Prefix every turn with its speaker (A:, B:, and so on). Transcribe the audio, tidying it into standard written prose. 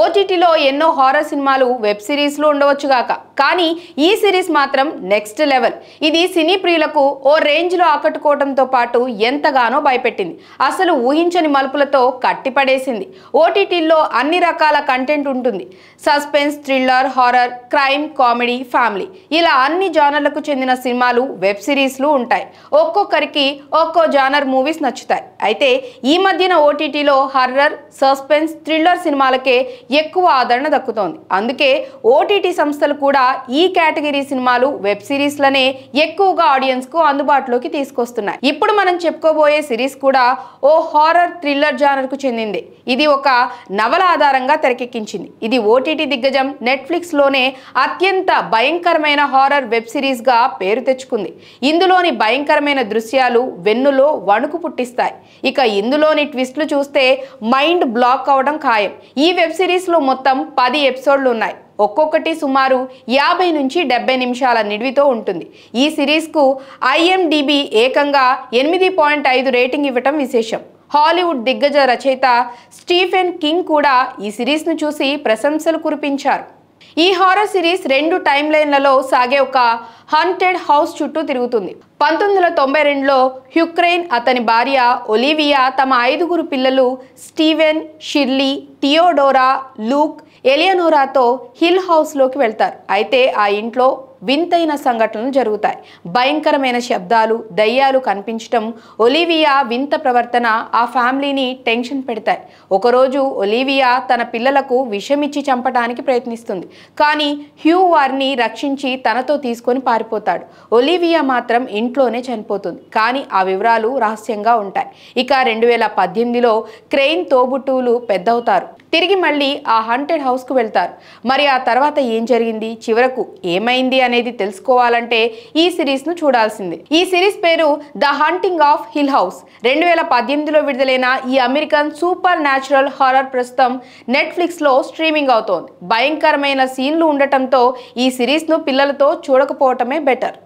A: ఓటీటీలో ఎన్నో హారర్ సినిమాలు వెబ్ సిరీస్లు ఉండవచ్చుగాక, కానీ ఈ సిరీస్ మాత్రం నెక్స్ట్ లెవెల్. ఇది సినీ ప్రియులకు ఓ రేంజ్లో ఆకట్టుకోవడంతో పాటు ఎంతగానో భయపెట్టింది. అసలు ఊహించని మలుపులతో కట్టిపడేసింది. ఓటీటీల్లో అన్ని రకాల కంటెంట్ ఉంటుంది. Suspense, thriller, horror, crime, comedy, family ఇలా అన్ని జానర్లకు చెందిన సినిమాలు, వెబ్ సిరీస్లు ఉంటాయి. ఒక్కొక్కరికి ఒక్కో జానర్ మూవీస్ నచ్చుతాయి. అయితే ఈ మధ్యన ఓటీటీలో హర్రర్, సస్పెన్స్, థ్రిల్లర్ సినిమాలకే ఎక్కువ ఆదరణ దక్కుతోంది. అందుకే ఓటీటీ సంస్థలు కూడా ఈ కేటగిరీ సినిమాలు, వెబ్ సిరీస్లనే ఎక్కువగా ఆడియన్స్ కు అందుబాటులోకి తీసుకొస్తున్నాయి. ఇప్పుడు మనం చెప్పుకోబోయే సిరీస్ కూడా ఓ హారర్, థ్రిల్లర్ జానర్ కు చెందింది. ఇది ఒక నవల ఆధారంగా తెరకెక్కించింది. ఇది ఓటీటీ దిగ్గజం నెట్ఫ్లిక్స్ లోనే అత్యంత భయంకరమైన హారర్ వెబ్ సిరీస్ గా పేరు తెచ్చుకుంది. ఇందులోని భయంకరమైన దృశ్యాలు వెన్నులో వణుకు పుట్టిస్తాయి. ఇక ఇందులోని ట్విస్ట్లు చూస్తే మైండ్ బ్లాక్ అవడం ఖాయం. ఈ వెబ్ సిరీస్ లో మొత్తం 10 ఎపిసోడ్లు ఉన్నాయి. ఒక్కొక్కటి సుమారు 50 నుంచి 70 నిమిషాల నిడివితో ఉంటుంది. ఈ సిరీస్కు IMDb ఏకంగా 8.5 రేటింగ్ ఇవ్వటం విశేషం. హాలీవుడ్ దిగ్గజ రచయిత స్టీఫెన్ కింగ్ కూడా ఈ సిరీస్ను చూసి ప్రశంసలు కురిపించారు. ఈ హారర్ సిరీస్ 2 టైమ్ లైన్లలో సాగే ఒక హాంటెడ్ హౌస్ చుట్టూ తిరుగుతుంది. 1992లో హ్యూక్రెయిన్, అతని భార్య ఒలివియా తమ 5 పిల్లలు Steven, Shirley, Theodora, Luke, ఎలియనోరాతో hill హౌస్లోకి వెళ్తారు. అయితే ఆ ఇంట్లో వింతైన సంఘటనలు జరుగుతాయి. భయంకరమైన శబ్దాలు, దయ్యాలు కనిపించడం, ఒలివియా వింత ప్రవర్తన ఆ ఫ్యామిలీని టెన్షన్ పెడతాయి. ఒకరోజు ఒలివియా తన పిల్లలకు విషమిచ్చి చంపడానికి ప్రయత్నిస్తుంది. కానీ హ్యూ వారిని రక్షించి తనతో తీసుకొని పారిపోతాడు. ఒలివియా మాత్రం ఇంట్లోనే చనిపోతుంది. కానీ ఆ వివరాలు రహస్యంగా ఉంటాయి. ఇక 2018లో క్రెయిన్ తోబుట్టువులు పెద్దవుతారు. తిరిగి మళ్ళీ ఆ హంటెడ్ హౌస్కు వెళ్తారు. మరి ఆ తర్వాత ఏం జరిగింది, చివరకు ఏమైంది అనేది తెలుసుకోవాలంటే ఈ సిరీస్ను చూడాల్సిందే. ఈ సిరీస్ పేరు the haunting of Hill House. 2018లో విడుదలైన ఈ అమెరికన్ సూపర్ న్యాచురల్ హారర్ ప్రస్తుతం నెట్ఫ్లిక్స్లో స్ట్రీమింగ్ అవుతోంది. భయంకరమైన సీన్లు ఉండటంతో ఈ సిరీస్ను పిల్లలతో చూడకపోవటమే బెటర్.